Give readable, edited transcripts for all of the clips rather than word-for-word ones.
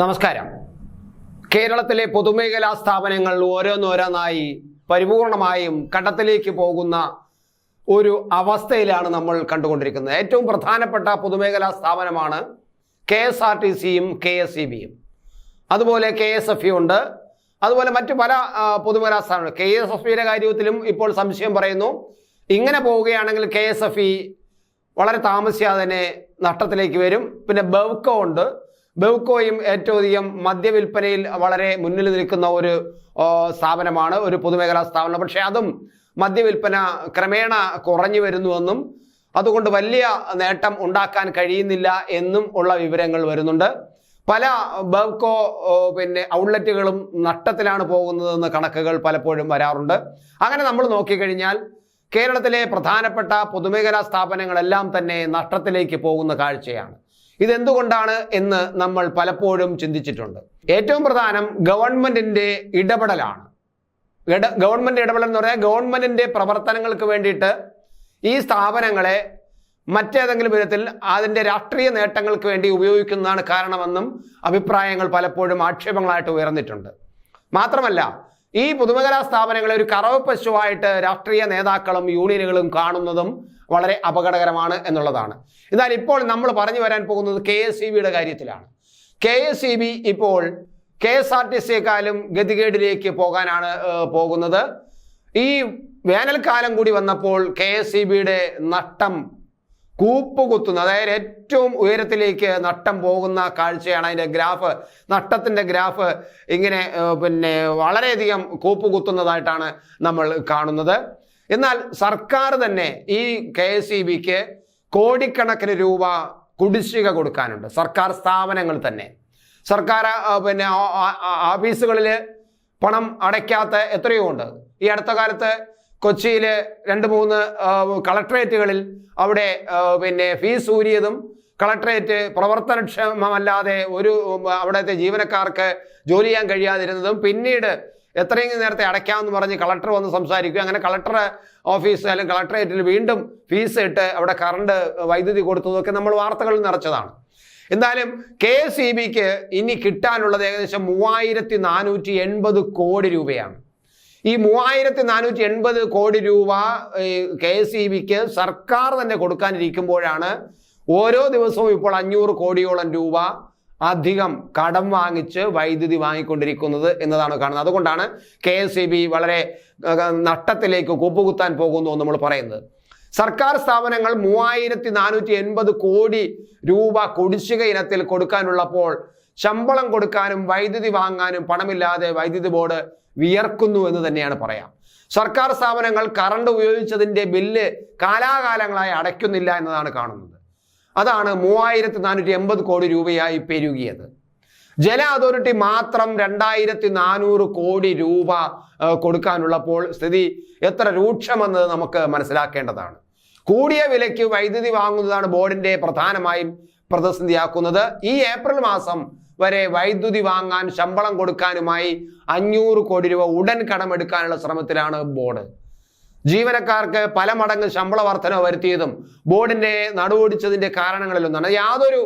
നമസ്കാരം. കേരളത്തിലെ പൊതുമേഖലാ സ്ഥാപനങ്ങൾ ഓരോന്നോരോന്നായി പരിപൂർണമായും കടത്തിലേക്ക് പോകുന്ന ഒരു അവസ്ഥയിലാണ് നമ്മൾ കണ്ടുകൊണ്ടിരിക്കുന്നത്. ഏറ്റവും പ്രധാനപ്പെട്ട പൊതുമേഖലാ സ്ഥാപനമാണ് KSRTCയും KSEBയും. അതുപോലെ KSFE ഉണ്ട്. അതുപോലെ മറ്റു പല പൊതുമേഖലാ സ്ഥാപനങ്ങൾ. KSFEയുടെ കാര്യത്തിലും ഇപ്പോൾ സംശയം പറയുന്നു. ഇങ്ങനെ പോവുകയാണെങ്കിൽ KSFE വളരെ താമസിയാതെ തന്നെ നഷ്ടത്തിലേക്ക് വരും. പിന്നെ ബെവ്കോ ഉണ്ട്. ബെവ്കോയും ഏറ്റവും അധികം മദ്യവിൽപ്പനയിൽ വളരെ മുന്നിൽ നിൽക്കുന്ന ഒരു സ്ഥാപനമാണ്, ഒരു പൊതുമേഖലാ സ്ഥാപനം. പക്ഷേ അതും മദ്യവിൽപ്പന ക്രമേണ കുറഞ്ഞു വരുന്നുവെന്നും അതുകൊണ്ട് വലിയ നേട്ടം ഉണ്ടാക്കാൻ കഴിയുന്നില്ല എന്നും ഉള്ള വിവരങ്ങൾ വരുന്നുണ്ട്. പല ബെവ്കോ ഔട്ട്ലെറ്റുകളും നഷ്ടത്തിലാണ് പോകുന്നതെന്ന് കണക്കുകൾ പലപ്പോഴും വരാറുണ്ട്. അങ്ങനെ നമ്മൾ നോക്കിക്കഴിഞ്ഞാൽ കേരളത്തിലെ പ്രധാനപ്പെട്ട പൊതുമേഖലാ സ്ഥാപനങ്ങളെല്ലാം തന്നെ നഷ്ടത്തിലേക്ക് പോകുന്ന കാഴ്ചയാണ്. ഇതെന്തുകൊണ്ടാണ് എന്ന് നമ്മൾ പലപ്പോഴും ചിന്തിച്ചിട്ടുണ്ട്. ഏറ്റവും പ്രധാനം ഗവൺമെന്റിന്റെ ഇടപെടലാണ്. ഗവൺമെന്റ് ഇടപെടൽ എന്ന് പറഞ്ഞാൽ ഗവൺമെന്റിന്റെ പ്രവർത്തനങ്ങൾക്ക് വേണ്ടിയിട്ട് ഈ സ്ഥാപനങ്ങളെ മറ്റേതെങ്കിലും വിധത്തിൽ അതിൻ്റെ രാഷ്ട്രീയ നേട്ടങ്ങൾക്ക് വേണ്ടി ഉപയോഗിക്കുന്നതാണ് കാരണമെന്നും അഭിപ്രായങ്ങൾ പലപ്പോഴും ആക്ഷേപങ്ങളായിട്ട് ഉയർന്നിട്ടുണ്ട്. മാത്രമല്ല, ഈ പൊതുമേഖലാ സ്ഥാപനങ്ങളെ ഒരു കറവ പശുവായിട്ട് രാഷ്ട്രീയ നേതാക്കളും യൂണിയനുകളും കാണുന്നതും വളരെ അപകടകരമാണ് എന്നുള്ളതാണ്. എന്നാൽ ഇപ്പോൾ നമ്മൾ പറഞ്ഞു വരാൻ പോകുന്നത് KSEBയുടെ കാര്യത്തിലാണ്. KSEB ഇപ്പോൾ KSRTCയെക്കാളും ഗതികേടിലേക്ക് പോകാനാണ് പോകുന്നത്. ഈ വേനൽക്കാലം കൂടി വന്നപ്പോൾ KSEBയുടെ നഷ്ടം കൂപ്പുകുത്തുന്നു. അതായത് ഏറ്റവും ഉയരത്തിലേക്ക് നഷ്ടം പോകുന്ന കാഴ്ചയാണ് അതിൻ്റെ ഗ്രാഫ്. നഷ്ടത്തിൻ്റെ ഗ്രാഫ് ഇങ്ങനെ വളരെയധികം കൂപ്പുകുത്തുന്നതായിട്ടാണ് നമ്മൾ കാണുന്നത്. എന്നാൽ സർക്കാർ തന്നെ ഈ KSEBക്ക് കോടിക്കണക്കിന് രൂപ കുടിശ്ശിക കൊടുക്കാനുണ്ട്. സർക്കാർ സ്ഥാപനങ്ങൾ തന്നെ, സർക്കാർ ഓഫീസുകളിൽ പണം അടയ്ക്കാത്ത എത്രയോ ഉണ്ട്. ഈ അടുത്ത കാലത്ത് കൊച്ചിയിൽ 2-3 കളക്ട്രേറ്റുകളിൽ അവിടെ ഫീസ് ഊരിയതും കളക്ട്രേറ്റ് പ്രവർത്തനക്ഷമമല്ലാതെ അവിടുത്തെ ജീവനക്കാർക്ക് ജോലി ചെയ്യാൻ കഴിയാതിരുന്നതും പിന്നീട് എത്രയും നേരത്തെ അടയ്ക്കാമെന്ന് പറഞ്ഞ് കളക്ടർ വന്ന് സംസാരിക്കുക. അങ്ങനെ കളക്ടർ ഓഫീസ് അല്ലെങ്കിൽ കളക്ട്രേറ്റിൽ വീണ്ടും ഫീസ് ഇട്ട് അവിടെ കറണ്ട് വൈദ്യുതി കൊടുത്തതൊക്കെ നമ്മൾ വാർത്തകളിൽ നിറച്ചതാണ്. എന്തായാലും KSEBക്ക് ഇനി കിട്ടാനുള്ളത് ഏകദേശം 3480 കോടി രൂപയാണ്. ഈ 3480 കോടി രൂപ KSEBക്ക് സർക്കാർ തന്നെ കൊടുക്കാനിരിക്കുമ്പോഴാണ് ഓരോ ദിവസവും ഇപ്പോൾ 500 കോടിയോളം രൂപ അധികം കടം വാങ്ങിച്ച് വൈദ്യുതി വാങ്ങിക്കൊണ്ടിരിക്കുന്നത് എന്നതാണ് കാണുന്നത്. അതുകൊണ്ടാണ് KSEB വളരെ നഷ്ടത്തിലേക്ക് കൂപ്പുകുത്താൻ പോകുന്നു എന്ന് നമ്മൾ പറയുന്നത്. സർക്കാർ സ്ഥാപനങ്ങൾ 3480 കോടി രൂപ കുടിശ്ശിക ഇനത്തിൽ കൊടുക്കാനുള്ളപ്പോൾ ശമ്പളം കൊടുക്കാനും വൈദ്യുതി വാങ്ങാനും പണമില്ലാതെ വൈദ്യുതി ബോർഡ് വിയർക്കുന്നു എന്ന് തന്നെയാണ് പറയാം. സർക്കാർ സ്ഥാപനങ്ങൾ കറണ്ട് ഉപയോഗിച്ചതിൻ്റെ ബില്ല് കാലാകാലങ്ങളായി അടയ്ക്കുന്നില്ല എന്നതാണ് കാണുന്നത്. അതാണ് 3480 കോടി രൂപയായി പെരുകിയത്. ജല അതോറിറ്റി മാത്രം 2400 കോടി രൂപ കൊടുക്കാനുള്ളപ്പോൾ സ്ഥിതി എത്ര രൂക്ഷമെന്ന് നമുക്ക് മനസ്സിലാക്കേണ്ടതാണ്. കൂടിയ വിലയ്ക്ക് വൈദ്യുതി വാങ്ങുന്നതാണ് ബോർഡിന്റെ പ്രധാനമായും പ്രതിസന്ധിയാക്കുന്നത്. ഈ ഏപ്രിൽ മാസം വരെ വൈദ്യുതി വാങ്ങാൻ ശമ്പളം കൊടുക്കാനുമായി 500 കോടി രൂപ ഉടൻ കടമെടുക്കാനുള്ള ശ്രമത്തിലാണ് ബോർഡ്. ജീവനക്കാർക്ക് പല മടങ്ങ് ശമ്പള വർധന വരുത്തിയതും ബോർഡിന്റെ നടുവൊടിച്ചതിന്റെ കാരണങ്ങളിലൊന്നാണ്. യാതൊരു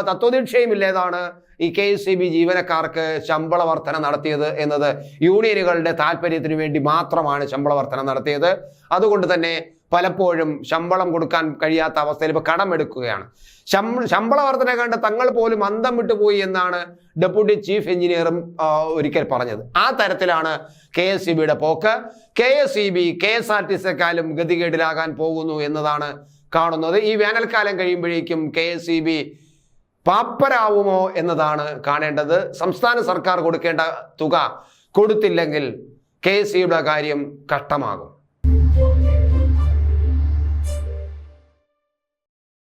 തത്വദീക്ഷയും ഇല്ലേതാണ് ഈ KSEB ജീവനക്കാർക്ക് ശമ്പള വർധന നടത്തിയത് എന്നത്. യൂണിയനുകളുടെ താല്പര്യത്തിന് വേണ്ടി മാത്രമാണ് ശമ്പള വർധന നടത്തിയത്. അതുകൊണ്ട് തന്നെ പലപ്പോഴും ശമ്പളം കൊടുക്കാൻ കഴിയാത്ത അവസ്ഥയിൽ ഇപ്പോൾ കടമെടുക്കുകയാണ്. ശമ്പള വർധന കണ്ട് തങ്ങൾ പോലും അന്തം വിട്ടുപോയി എന്നാണ് ഡെപ്യൂട്ടി ചീഫ് എഞ്ചിനീയറും ഒരിക്കൽ പറഞ്ഞത്. ആ തരത്തിലാണ് KSEBയുടെ പോക്ക്. KSEB KSRTCയെക്കാളും ഗതികേടിലാകാൻ പോകുന്നു എന്നതാണ് കാണുന്നത്. ഈ വേനൽക്കാലം കഴിയുമ്പോഴേക്കും KSEB പാപ്പരാവുമോ എന്നതാണ് കാണേണ്ടത്. സംസ്ഥാന സർക്കാർ കൊടുക്കേണ്ട തുക കൊടുത്തില്ലെങ്കിൽ KSEBയുടെ കാര്യം കഷ്ടമാകും.